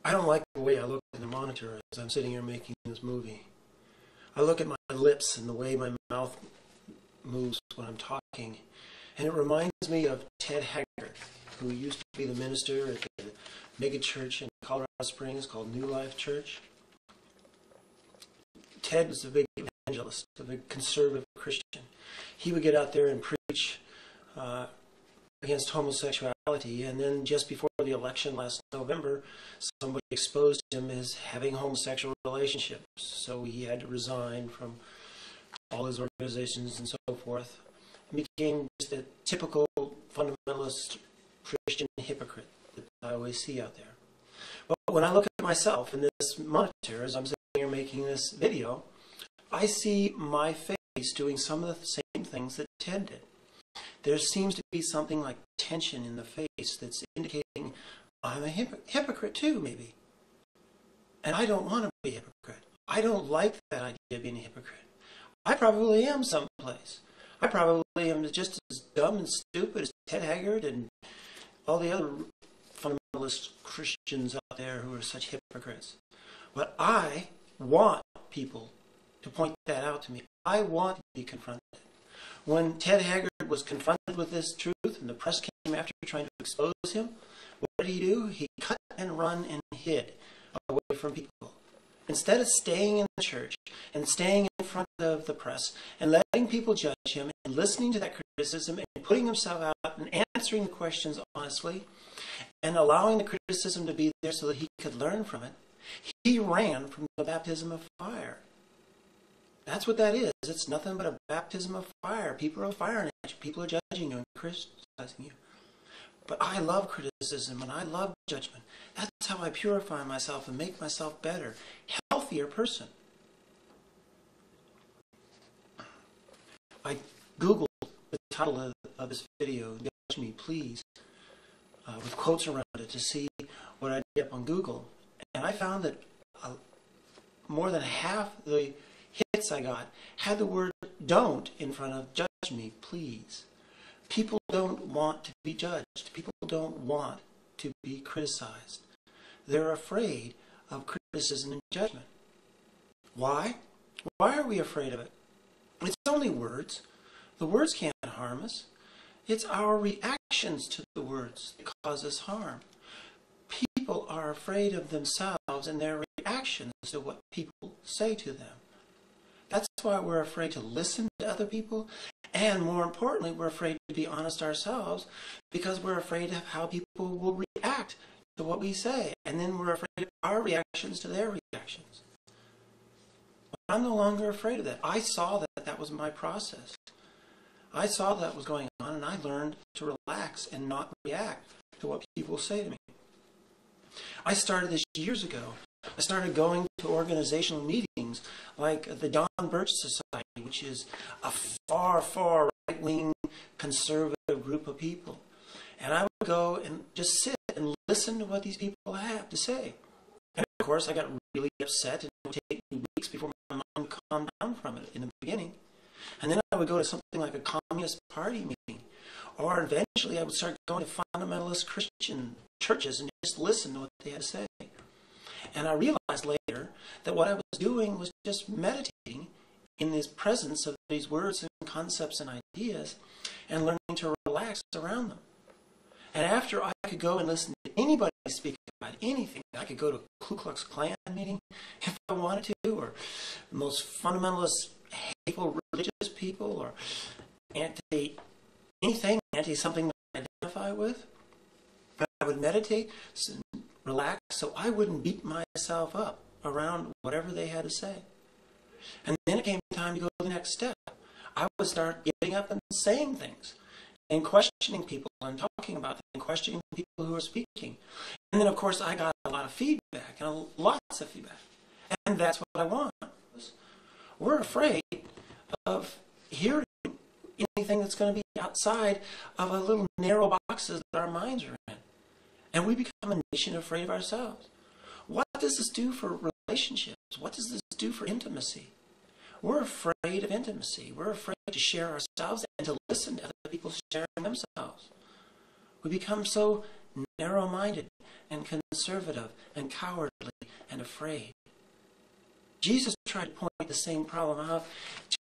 I don't like the way I look at the monitor as I'm sitting here making this movie. I look at my lips and the way my mouth moves when I'm talking, and it reminds me of Ted Haggard, who used to be the minister at the mega church in Colorado Springs called New Life Church. Ted was a big evangelist, a big conservative Christian. He would get out there and preach against homosexuality, and then just before the election last November, somebody exposed him as having homosexual relationships, so he had to resign from all his organizations and so forth, and became just a typical fundamentalist Christian hypocrite that I always see out there. But when I look at myself in this monitor as I'm sitting here making this video, I see my face doing some of the same things that Ted did. There seems to be something like tension in the face that's indicating I'm a hypocrite too, maybe. And I don't want to be a hypocrite. I don't like that idea of being a hypocrite. I probably am someplace. I probably am just as dumb and stupid as Ted Haggard and all the other fundamentalist Christians out there who are such hypocrites. But I want people to point that out to me. I want to be confronted. When Ted Haggard was confronted with this truth and the press came after trying to expose him, what did he do? He cut and run and hid away from people. Instead of staying in the church and staying in front of the press and letting people judge him and listening to that criticism and putting himself out and answering the questions honestly and allowing the criticism to be there so that he could learn from it, he ran from the baptism of fire. That's what that is. It's nothing but a baptism of fire. People are firing at you. People are judging you and criticizing you. But I love criticism and I love judgment. That's how I purify myself and make myself better, healthier person. I Googled the title of this video, Judge Me Please, with quotes around it to see what I did up on Google. And I found that more than half the hits I got had the word don't in front of judge me, please. People don't want to be judged. People don't want to be criticized. They're afraid of criticism and judgment. Why? Why are we afraid of it? It's only words. The words can't harm us. It's our reactions to the words that cause us harm. People are afraid of themselves and their reactions to what people say to them. That's why we're afraid to listen to other people, and more importantly, we're afraid to be honest ourselves because we're afraid of how people will react to what we say, and then we're afraid of our reactions to their reactions. But I'm no longer afraid of that. I saw that that was my process. I saw that was going on, and I learned to relax and not react to what people say to me. I started this years ago. I started going to organizational meetings like the Don Birch Society, which is a far, far right-wing conservative group of people. And I would go and just sit and listen to what these people have to say. And of course, I got really upset, and it would take me weeks before my mind would calm down from it in the beginning. And then I would go to something like a Communist Party meeting. Or eventually I would start going to fundamentalist Christian churches and just listen to what they had to say. And I realized later that what I was doing was just meditating in this presence of these words and concepts and ideas and learning to relax around them. And after I could go and listen to anybody speak about anything, I could go to a Ku Klux Klan meeting if I wanted to, or the most fundamentalist, hateful religious people, or anti-something that I identify with. But I would meditate, relax, so I wouldn't beat myself up around whatever they had to say. And then it came time to go to the next step. I would start getting up and saying things and questioning people and talking about them and questioning people who are speaking. And then, of course, I got a lot of feedback and lots of feedback. And that's what I want. We're afraid of hearing anything that's going to be outside of a little narrow boxes that our minds are in. And we become a nation afraid of ourselves. What does this do for relationships? What does this do for intimacy? We're afraid of intimacy. We're afraid to share ourselves and to listen to other people sharing themselves. We become so narrow-minded and conservative and cowardly and afraid. Jesus tried to point the same problem out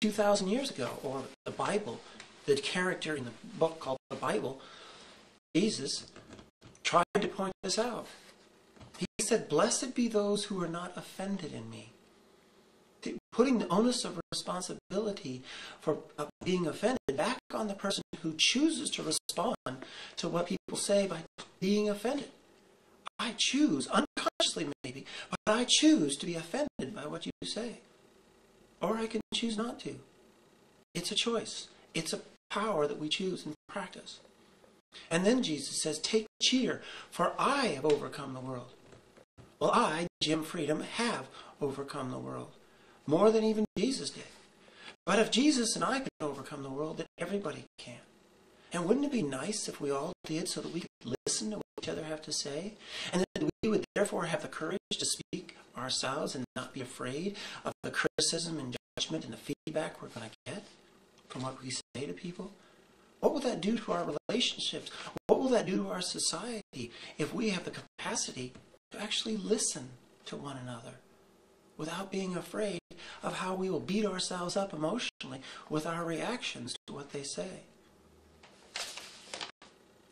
2,000 years ago, or the Bible, the character in the book called the Bible, Jesus, tried to point this out. He said, "Blessed be those who are not offended in me." Putting the onus of responsibility for being offended back on the person who chooses to respond to what people say by being offended. I choose, unconsciously maybe, but I choose to be offended by what you say. Or I can choose not to. It's a choice. It's a power that we choose and practice. And then Jesus says, "Take cheer, for I have overcome the world." Well, I, Jim Freedom, have overcome the world. More than even Jesus did. But if Jesus and I can overcome the world, then everybody can. And wouldn't it be nice if we all did, so that we could listen to what each other have to say? And that we would therefore have the courage to speak ourselves and not be afraid of the criticism and judgment and the feedback we're going to get from what we say to people? What will that do to our relationships? What will that do to our society if we have the capacity to actually listen to one another without being afraid of how we will beat ourselves up emotionally with our reactions to what they say?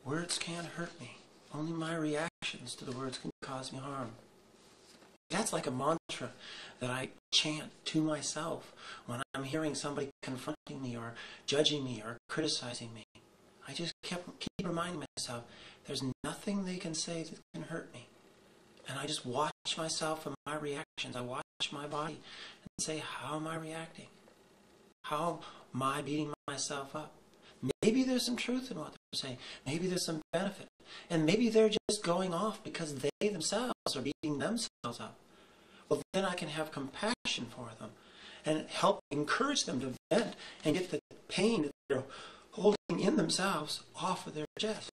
Words can't hurt me. Only my reactions to the words can cause me harm. That's like a mantra that I chant to myself when I'm hearing somebody confronting me or judging me or criticizing me. I just keep reminding myself, there's nothing they can say that can hurt me. And I just watch myself and my reactions. I watch my body and say, how am I reacting? How am I beating myself up? Maybe there's some truth in what they're saying. Maybe there's some benefit. And maybe they're just going off because they themselves are beating themselves up. Well, then I can have compassion for them and help encourage them to vent and get the pain that they're holding in themselves off of their chest.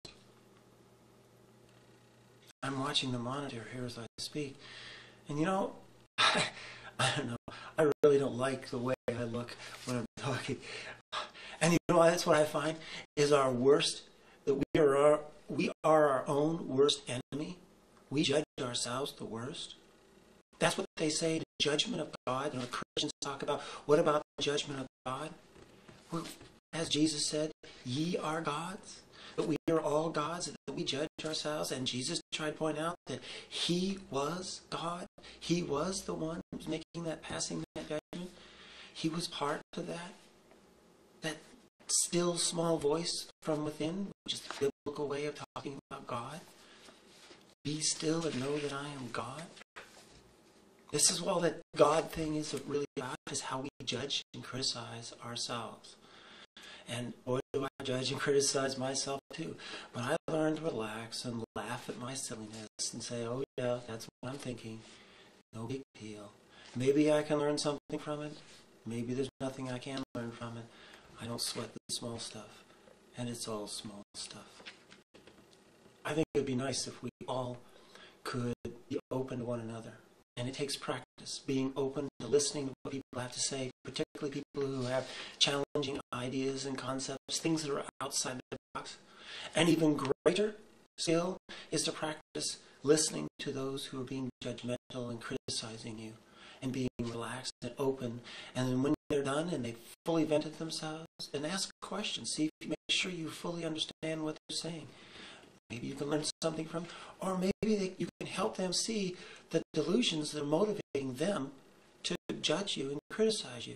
I'm watching the monitor here as I speak. And you know, I don't know, I really don't like the way I look when I'm talking. And you know, that's what I find is our worst, that we are our own worst enemy. We judge ourselves the worst. That's what they say, the judgment of God. You know, the Christians talk about, what about the judgment of God? Well, as Jesus said, ye are gods. That we are all gods, that we judge ourselves. And Jesus tried to point out that he was God. He was the one who was making that, passing that judgment. He was part of that. That still small voice from within, which is the biblical way of talking about God. Be still and know that I am God. This is all that God thing is really about, is how we judge and criticize ourselves. And boy, do I judge and criticize myself too. But I learned to relax and laugh at my silliness and say, oh yeah, that's what I'm thinking. No big deal. Maybe I can learn something from it. Maybe there's nothing I can learn from it. I don't sweat the small stuff. And it's all small stuff. I think it would be nice if we all could be open to one another. And it takes practice, being open to listening to what people have to say, particularly people who have challenging ideas and concepts, things that are outside the box. And even greater skill is to practice listening to those who are being judgmental and criticizing you, and being relaxed and open. And then when they're done and they've fully vented themselves, then ask questions. See if you make sure you fully understand what they're saying. Maybe you can learn something from, or maybe you can help them see the delusions that are motivating them to judge you and criticize you.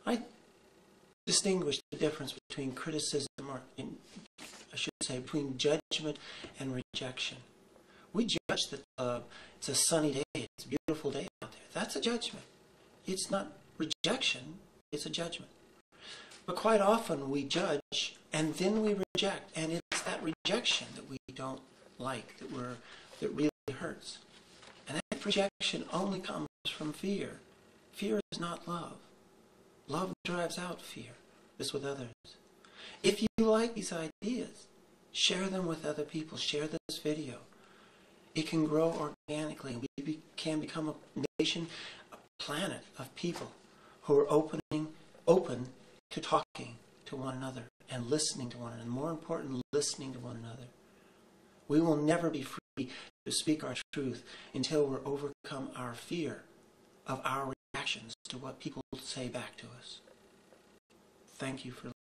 I distinguish the difference between criticism, or I should say, between judgment and rejection. We judge that it's a sunny day, it's a beautiful day out there. That's a judgment. It's not rejection, it's a judgment. But quite often we judge and then we reject, and it's that rejection that we don't like, that really hurts. And that rejection only comes from fear. Fear is not love. Love drives out fear. This with others. If you like these ideas, share them with other people. Share this video. It can grow organically. We can become a nation, a planet of people who are open to talking to one another and listening to one another. And more important, listening to one another. We will never be free to speak our truth until we're overcome our fear of our reactions to what people say back to us. Thank you for